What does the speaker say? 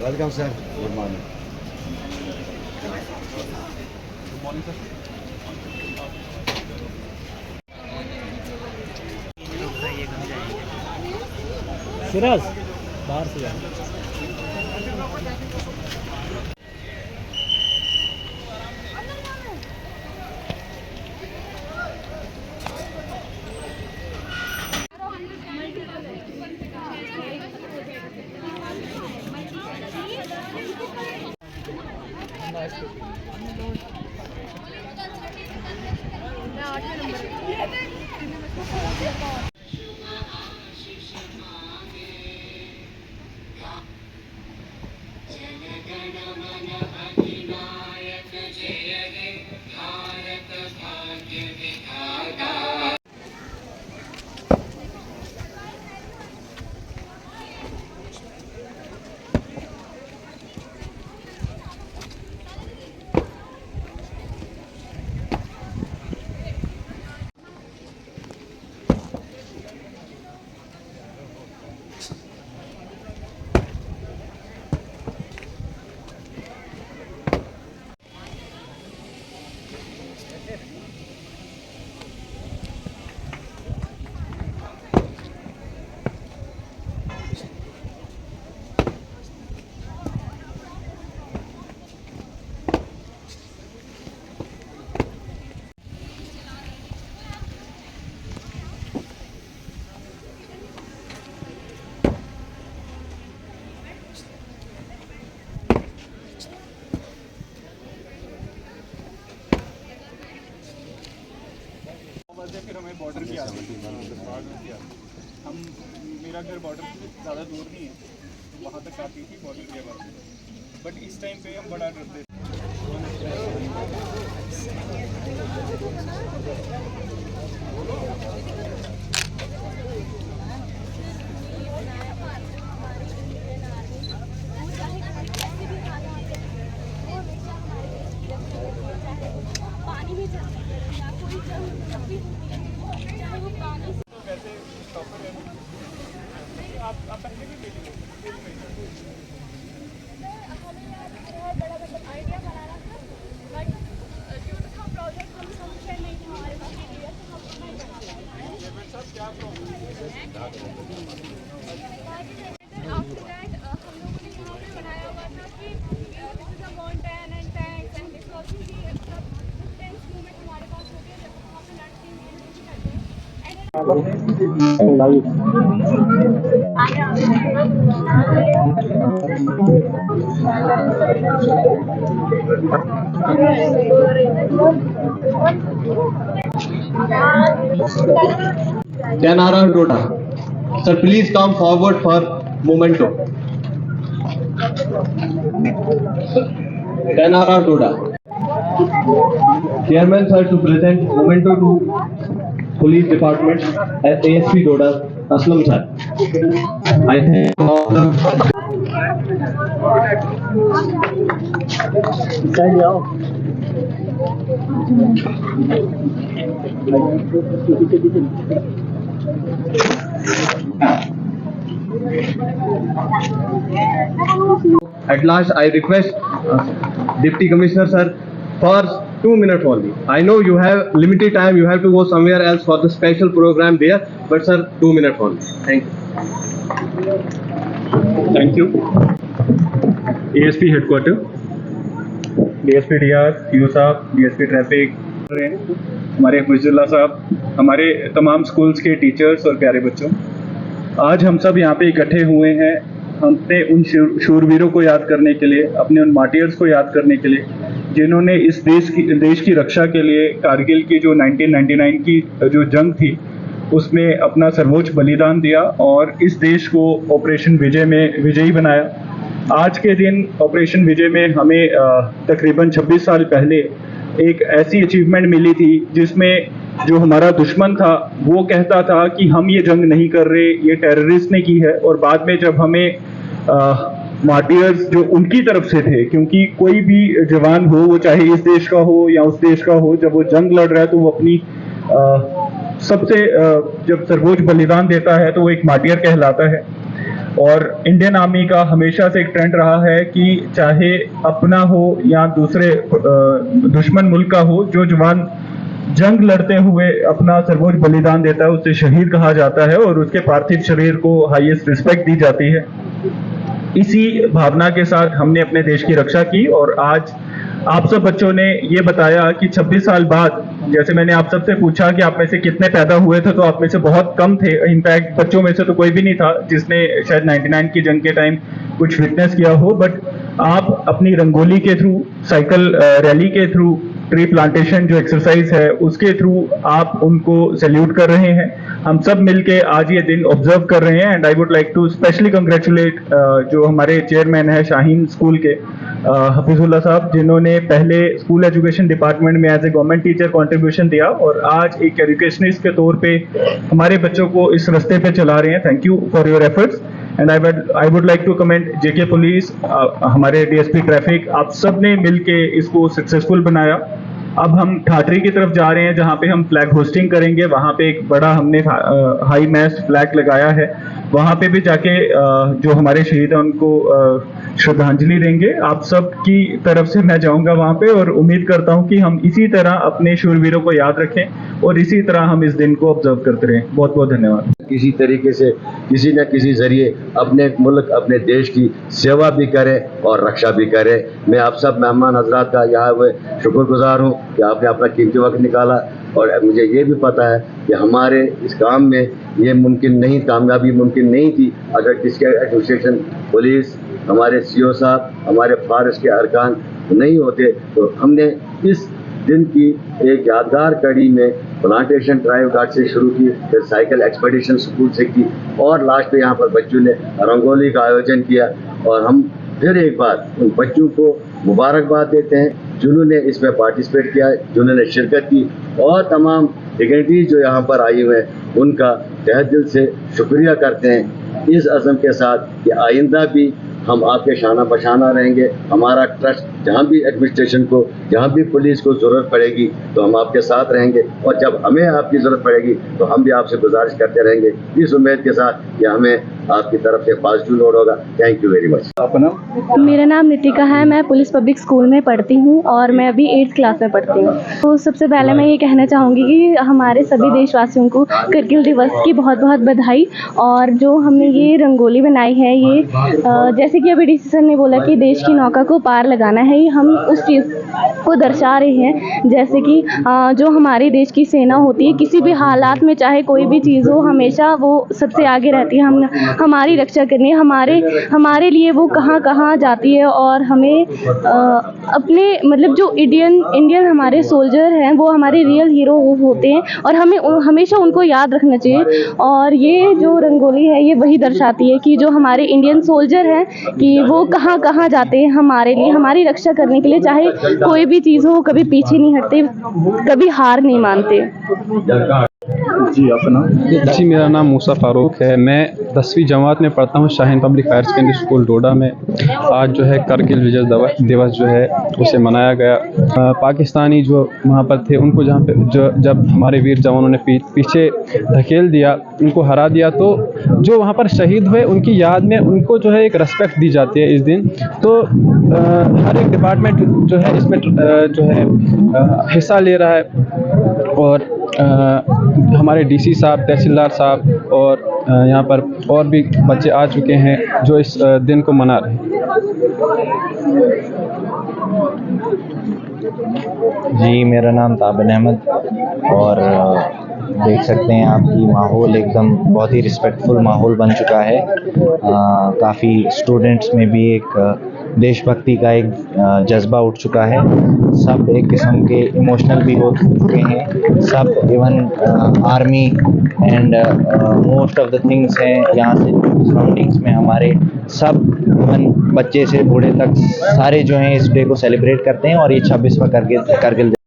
Welcome sir, good morning. Good morning sir. Siraj बाहर से जाए। फिर हमें बॉर्डर की आती है। हम मेरा घर बॉर्डर से ज़्यादा दूर नहीं है, वहाँ तक आती थी बॉर्डर के बाद। बट इस टाइम पे हम बड़ा डरते थे। वैसे स्टॉपर है, आप पहले भी ले लीजिए। आइडिया बनाना था, but due to some project हम सफिशिएंट नहीं था हमारे पास आइडिया, तो हम नहीं बना पाए। सब क्या प्रॉब्लम है? आफ्टर दैट हम लोगों ने यहाँ पे बनाया हुआ था कि this is a mountain and tanks and this was की मतलब टेंस मूवमेंट हमारे पास होती है जब हम वहाँ पे लड़ते हैं कुछ करते हैं। Danara Toda. Sir, please come forward for memento. Danara Toda. Chairman sir to present memento to Police Department as ASP Toda Aslam sir. I thank all the At last, I request Deputy Commissioner sir for 2 minutes only. I know you have limited time. You have to go somewhere else for the special program there. But sir, 2 minutes only. Thank you. Thank you. ASP headquarter, DSP DR, PO साहब, DSP traffic, हमारे मुजुल्ला साहब, हमारे तमाम schools के teachers और प्यारे बच्चों, आज हम सब यहाँ पे इकट्ठे हुए हैं अपने उन शूरवीरों को याद करने के लिए, अपने उन मार्टियर्स को याद करने के लिए जिन्होंने इस देश की रक्षा के लिए कारगिल की जो 1999 की जो जंग थी उसमें अपना सर्वोच्च बलिदान दिया और इस देश को ऑपरेशन विजय में विजयी बनाया। आज के दिन ऑपरेशन विजय में हमें तकरीबन 26 साल पहले एक ऐसी अचीवमेंट मिली थी जिसमें जो हमारा दुश्मन था वो कहता था कि हम ये जंग नहीं कर रहे, ये टेररिस्ट ने की है। और बाद में जब हमें मार्टियर्स जो उनकी तरफ से थे, क्योंकि कोई भी जवान हो वो चाहे इस देश का हो या उस देश का हो, जब वो जंग लड़ रहा है तो वो अपनी सबसे जब सर्वोच्च बलिदान देता है तो वो एक मार्टियर कहलाता है। और इंडियन आर्मी का हमेशा से एक ट्रेंड रहा है कि चाहे अपना हो या दूसरे दुश्मन मुल्क का हो, जो जवान जंग लड़ते हुए अपना सर्वोच्च बलिदान देता है उसे शहीद कहा जाता है और उसके पार्थिव शरीर को हाईएस्ट रिस्पेक्ट दी जाती है। इसी भावना के साथ हमने अपने देश की रक्षा की और आज आप सब बच्चों ने ये बताया कि 26 साल बाद, जैसे मैंने आप सबसे पूछा कि आप में से कितने पैदा हुए थे, तो आप में से बहुत कम थे। इनफैक्ट बच्चों में से तो कोई भी नहीं था जिसने शायद 99 की जंग के टाइम कुछ विटनेस किया हो, बट आप अपनी रंगोली के थ्रू, साइकिल रैली के थ्रू, ट्री प्लांटेशन जो एक्सरसाइज है उसके थ्रू आप उनको सैल्यूट कर रहे हैं। हम सब मिलके आज ये दिन ऑब्जर्व कर रहे हैं and I would like to specially congratulate जो हमारे चेयरमैन है शाहीन स्कूल के हफीजुल्ला साहब, जिन्होंने पहले स्कूल एजुकेशन डिपार्टमेंट में as a government teacher contribution दिया और आज एक एजुकेशनिस्ट के तौर पे हमारे बच्चों को इस रास्ते पे चला रहे हैं। Thank you for your efforts and I would like to comment JK police, हमारे डीएसपी ट्रैफिक, आप सब ने मिलके इसको सक्सेसफुल बनाया। अब हम ठाठरी की तरफ जा रहे हैं जहां पे हम फ्लैग होस्टिंग करेंगे। वहां पे एक बड़ा हमने हाई मैस्ट फ्लैग लगाया है, वहां पे भी जाके जो हमारे शहीद हैं उनको श्रद्धांजलि देंगे। आप सब की तरफ से मैं जाऊंगा वहां पे और उम्मीद करता हूं कि हम इसी तरह अपने शूरवीरों को याद रखें और इसी तरह हम इस दिन को ऑब्जर्व करते रहें। बहुत बहुत धन्यवाद। किसी तरीके से किसी न किसी जरिए अपने मुल्क, अपने देश की सेवा भी करें और रक्षा भी करें। मैं आप सब मेहमान हजरात का यहाँ हुए शुक्रगुजार हूँ कि आपने अपना कीमती वक्त निकाला और मुझे ये भी पता है कि हमारे इस काम में ये मुमकिन नहीं, कामयाबी मुमकिन नहीं थी अगर किसके एडमिनिस्ट्रेशन, पुलिस, हमारे सीओ साहब, हमारे फॉरेस्ट के अरकान नहीं होते। तो हमने इस दिन की एक यादगार कड़ी में प्लांटेशन ड्राइव घाट से शुरू की, फिर साइकिल एक्सपेडिशन स्कूल से की और लास्ट में यहाँ पर बच्चों ने रंगोली का आयोजन किया। और हम फिर एक बार उन बच्चों को मुबारकबाद देते हैं जिन्होंने इसमें पार्टिसिपेट किया, जिन्होंने शिरकत की, और तमाम डिग्निटीज जो यहाँ पर आई हुए हैं उनका तहे दिल से शुक्रिया करते हैं, इस अज़म के साथ कि आइंदा भी हम आपके शाना बशाना रहेंगे। हमारा ट्रस्ट जहाँ भी एडमिनिस्ट्रेशन को, जहाँ भी पुलिस को ज़रूरत पड़ेगी तो हम आपके साथ रहेंगे और जब हमें आपकी ज़रूरत पड़ेगी तो हम भी आपसे गुजारिश करते रहेंगे, इस उम्मीद के साथ कि हमें आपकी तरफ से पॉजिटिव नोट होगा। Thank you very much. मेरा नाम नितिका है, मैं पुलिस पब्लिक स्कूल में पढ़ती हूँ और मैं अभी 8th क्लास में पढ़ती हूँ। तो सबसे पहले मैं ये कहना चाहूँगी कि हमारे सभी देशवासियों को कारगिल दिवस की बहुत बहुत बधाई। और जो हमने ये रंगोली बनाई है, ये जैसे कि अभी डीसी सर ने बोला कि देश की नौका को पार लगाना है, ये हम उस चीज़ को दर्शा रहे हैं। जैसे कि जो हमारे देश की सेना होती है, किसी भी हालात में चाहे कोई भी चीज़ हो, हमेशा वो सबसे आगे रहती है, हमारी रक्षा करनी है, हमारे लिए वो कहाँ कहाँ जाती है। और हमें अपने मतलब जो इंडियन हमारे सोल्जर हैं वो हमारे रियल हीरो होते हैं और हमें हमेशा उनको याद रखना चाहिए। और ये जो रंगोली है ये वही दर्शाती है कि जो हमारे इंडियन सोल्जर हैं कि वो कहाँ कहाँ जाते हैं हमारे लिए, हमारी रक्षा करने के लिए, चाहे कोई भी चीज़ हो, कभी पीछे नहीं हटते, कभी हार नहीं मानते। जी अपना। जी मेरा नाम मूसा फारूक है, मैं 10वीं जमात में पढ़ता हूँ Shaheen public higher secondary school Doda में। आज जो है कारगिल विजय दिवस जो है उसे मनाया गया। पाकिस्तानी जो वहाँ पर थे उनको जहाँ पे जब हमारे वीर जवानों ने पीछे धकेल दिया, उनको हरा दिया, तो जो वहाँ पर शहीद हुए उनकी याद में उनको जो है एक रेस्पेक्ट दी जाती है इस दिन। तो हर एक डिपार्टमेंट जो है इसमें जो है हिस्सा ले रहा है और हमारे डीसी साहब, तहसीलदार साहब और यहाँ पर और भी बच्चे आ चुके हैं जो इस दिन को मना रहे हैं। जी मेरा नाम ताबिन अहमद और देख सकते हैं आपकी माहौल एकदम बहुत ही रिस्पेक्टफुल माहौल बन चुका है। काफ़ी स्टूडेंट्स में भी एक देशभक्ति का एक जज्बा उठ चुका है। सब एक किस्म के इमोशनल भी हो चुके हैं। सब even army and most of the things हैं यहाँ से सराउंडिंग्स में हमारे, सब इवन बच्चे से बूढ़े तक सारे जो हैं इस डे को सेलिब्रेट करते हैं। और ये 26वां कारगिल